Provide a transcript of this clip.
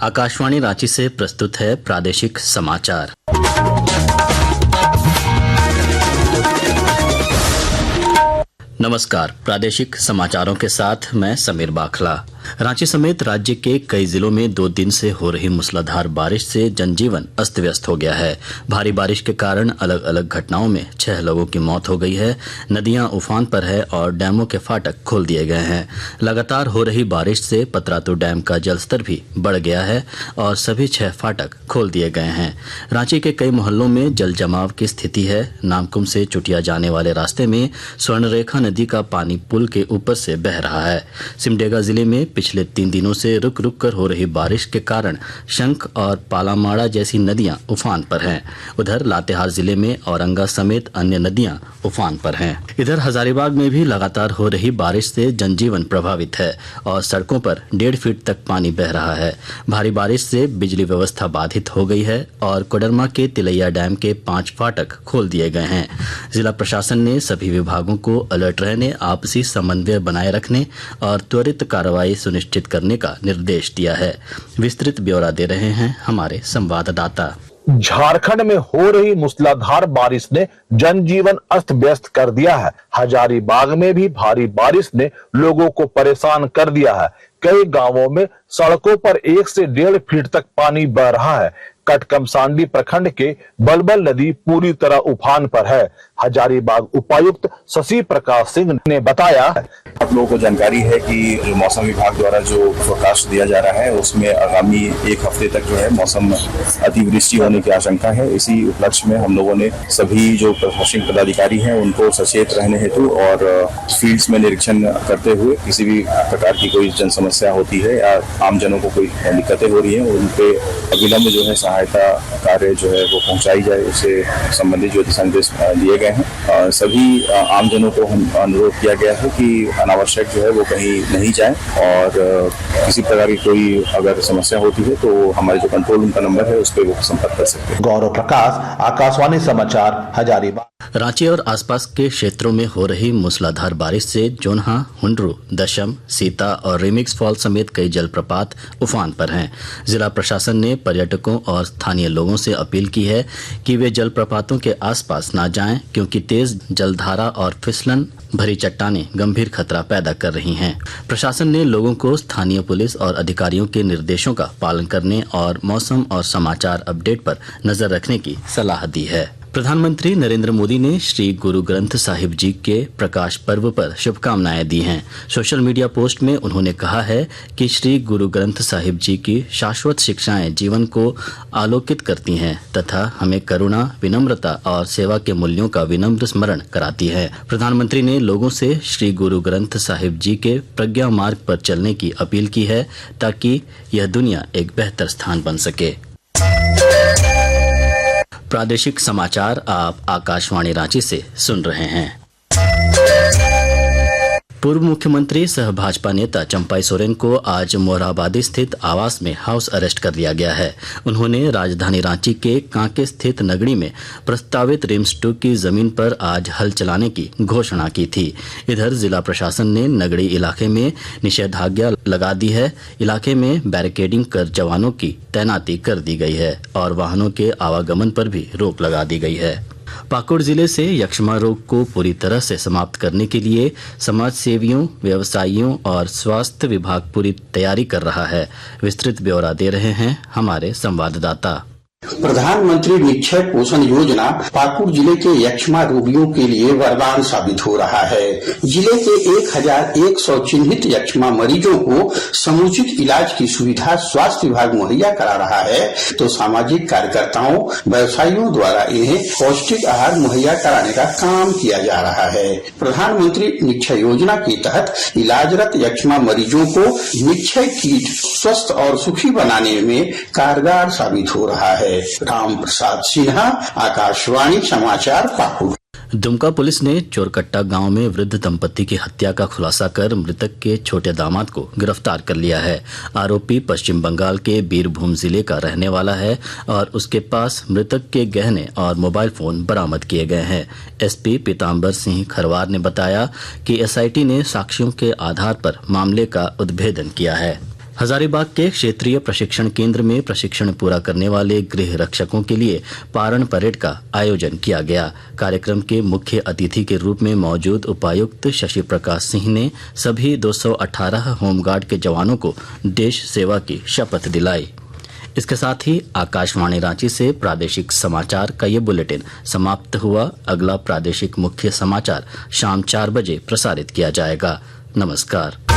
आकाशवाणी रांची से प्रस्तुत है प्रादेशिक समाचार। नमस्कार, प्रादेशिक समाचारों के साथ मैं समीर बाखला। रांची समेत राज्य के कई जिलों में 2 दिन से हो रही मूसलाधार बारिश से जनजीवन अस्त व्यस्त हो गया है। भारी बारिश के कारण अलग अलग घटनाओं में 6 लोगों की मौत हो गई है। नदियां उफान पर है और डैमों के फाटक खोल दिए गए हैं। लगातार हो रही बारिश से पतरातू डैम का जलस्तर भी बढ़ गया है और सभी 6 फाटक खोल दिए गए हैं। रांची के कई मोहल्लों में जल जमाव की स्थिति है। नामकुम से चुटिया जाने वाले रास्ते में स्वर्णरेखा नदी का पानी पुल के ऊपर से बह रहा है। सिमडेगा जिले में पिछले 3 दिनों से रुक रुक कर हो रही बारिश के कारण शंख और पालामाड़ा जैसी नदियां उफान पर हैं। उधर लातेहार जिले में औरंगा समेत अन्य नदियां उफान पर हैं। इधर हजारीबाग में भी लगातार हो रही बारिश से जनजीवन प्रभावित है और सड़कों पर 1.5 फीट तक पानी बह रहा है। भारी बारिश से बिजली व्यवस्था बाधित हो गई है और कोडरमा के तिलैया डैम के 5 फाटक खोल दिए गए हैं। जिला प्रशासन ने सभी विभागों को अलर्ट रहने, आपसी समन्वय बनाए रखने और त्वरित कार्रवाई सुनिश्चित करने का निर्देश दिया है। विस्तृत ब्यौरा दे रहे हैं हमारे संवाददाता। झारखंड में हो रही मूसलाधार बारिश ने जनजीवन अस्त व्यस्त कर दिया है। हजारीबाग में भी भारी बारिश ने लोगों को परेशान कर दिया है। कई गांवों में सड़कों पर 1 से 1.5 फीट तक पानी बह रहा है। कटकमसांडी प्रखंड के बलबल नदी पूरी तरह उफान पर है। हजारीबाग उपायुक्त शशि प्रकाश सिंह ने बताया, आप लोगों को जानकारी है कि जो मौसम विभाग द्वारा जो फोरकास्ट दिया जा रहा है उसमें आगामी 1 हफ्ते तक जो है मौसम अतिवृष्टि होने की आशंका है। इसी उपलक्ष्य में हम लोगों ने सभी जो प्रशासनिक पदाधिकारी हैं उनको सचेत रहने हेतु और फील्ड्स में निरीक्षण करते हुए किसी भी प्रकार की कोई जन समस्या होती है या आमजनों को कोई दिक्कतें हो रही हैं उन पे अविलंब जो है सहायता कार्य जो है वो पहुंचाई जाए, उससे संबंधित जो दिशा निर्देश दिए गए हैं। सभी आमजनों को हम अनुरोध किया गया है कि अनावश्यक जो है वो कहीं नहीं जाए और किसी प्रकार की कोई अगर समस्या होती है तो हमारे जो कंट्रोल रूम का नंबर है उस पर वो संपर्क कर सकते हैं। गौरव प्रकाश, आकाशवाणी समाचार, हजारीबाग। रांची और आसपास के क्षेत्रों में हो रही मूसलाधार बारिश से जोन्हा, हुंड्रू, दशम, सीता और रिमिक्स फॉल समेत कई जलप्रपात उफान पर हैं। जिला प्रशासन ने पर्यटकों और स्थानीय लोगों से अपील की है कि वे जलप्रपातों के आसपास न जाएं, क्योंकि तेज जलधारा और फिसलन भरी चट्टानें गंभीर खतरा पैदा कर रही हैं। प्रशासन ने लोगों को स्थानीय पुलिस और अधिकारियों के निर्देशों का पालन करने और मौसम और समाचार अपडेट पर नजर रखने की सलाह दी है। प्रधानमंत्री नरेंद्र मोदी ने श्री गुरु ग्रंथ साहिब जी के प्रकाश पर्व पर शुभकामनाएं दी हैं। सोशल मीडिया पोस्ट में उन्होंने कहा है कि श्री गुरु ग्रंथ साहिब जी की शाश्वत शिक्षाएं जीवन को आलोकित करती हैं तथा हमें करुणा, विनम्रता और सेवा के मूल्यों का विनम्र स्मरण कराती हैं। प्रधानमंत्री ने लोगों से श्री गुरु ग्रंथ साहिब जी के प्रज्ञा मार्ग पर चलने की अपील की है ताकि यह दुनिया एक बेहतर स्थान बन सके। प्रादेशिक समाचार आप आकाशवाणी रांची से सुन रहे हैं। पूर्व मुख्यमंत्री सह भाजपा नेता चंपाई सोरेन को आज मोरहाबादी स्थित आवास में हाउस अरेस्ट कर लिया गया है। उन्होंने राजधानी रांची के कांके स्थित नगड़ी में प्रस्तावित रिम्स 2 की जमीन पर आज हल चलाने की घोषणा की थी। इधर जिला प्रशासन ने नगड़ी इलाके में निषेधाज्ञा लगा दी है। इलाके में बैरिकेडिंग कर जवानों की तैनाती कर दी गई है और वाहनों के आवागमन पर भी रोक लगा दी गई है। पाकुड़ जिले से यक्ष्मा रोग को पूरी तरह से समाप्त करने के लिए समाज सेवियों, व्यवसायियों और स्वास्थ्य विभाग पूरी तैयारी कर रहा है। विस्तृत ब्यौरा दे रहे हैं हमारे संवाददाता। प्रधानमंत्री निक्षय पोषण योजना पाकुड़ जिले के यक्ष्मा रोगियों के लिए वरदान साबित हो रहा है। जिले के 1100 चिन्हित यक्ष्मा मरीजों को समुचित इलाज की सुविधा स्वास्थ्य विभाग मुहैया करा रहा है, तो सामाजिक कार्यकर्ताओं, व्यवसायियों द्वारा इन्हें पौष्टिक आहार मुहैया कराने का काम किया जा रहा है। प्रधानमंत्री निक्षय योजना के तहत इलाजरत यक्ष्मा मरीजों को निक्षय किट स्वस्थ और सुखी बनाने में कारगर साबित हो रहा है। राम प्रसाद सिन्हा, आकाशवाणी समाचार, पाकुड़। दुमका पुलिस ने चोरकट्टा गांव में वृद्ध दंपति की हत्या का खुलासा कर मृतक के छोटे दामाद को गिरफ्तार कर लिया है। आरोपी पश्चिम बंगाल के बीरभूम जिले का रहने वाला है और उसके पास मृतक के गहने और मोबाइल फोन बरामद किए गए हैं। एसपी पीताम्बर सिंह खरवार ने बताया कि एसआईटी ने साक्ष्यों के आधार पर मामले का उद्भेदन किया है। हजारीबाग के क्षेत्रीय प्रशिक्षण केंद्र में प्रशिक्षण पूरा करने वाले गृह रक्षकों के लिए पारण परेड का आयोजन किया गया। कार्यक्रम के मुख्य अतिथि के रूप में मौजूद उपायुक्त शशि प्रकाश सिंह ने सभी 218 होमगार्ड के जवानों को देश सेवा की शपथ दिलाई। इसके साथ ही आकाशवाणी रांची से प्रादेशिक समाचार का ये बुलेटिन समाप्त हुआ। अगला प्रादेशिक मुख्य समाचार शाम 4 बजे प्रसारित किया जाएगा। नमस्कार।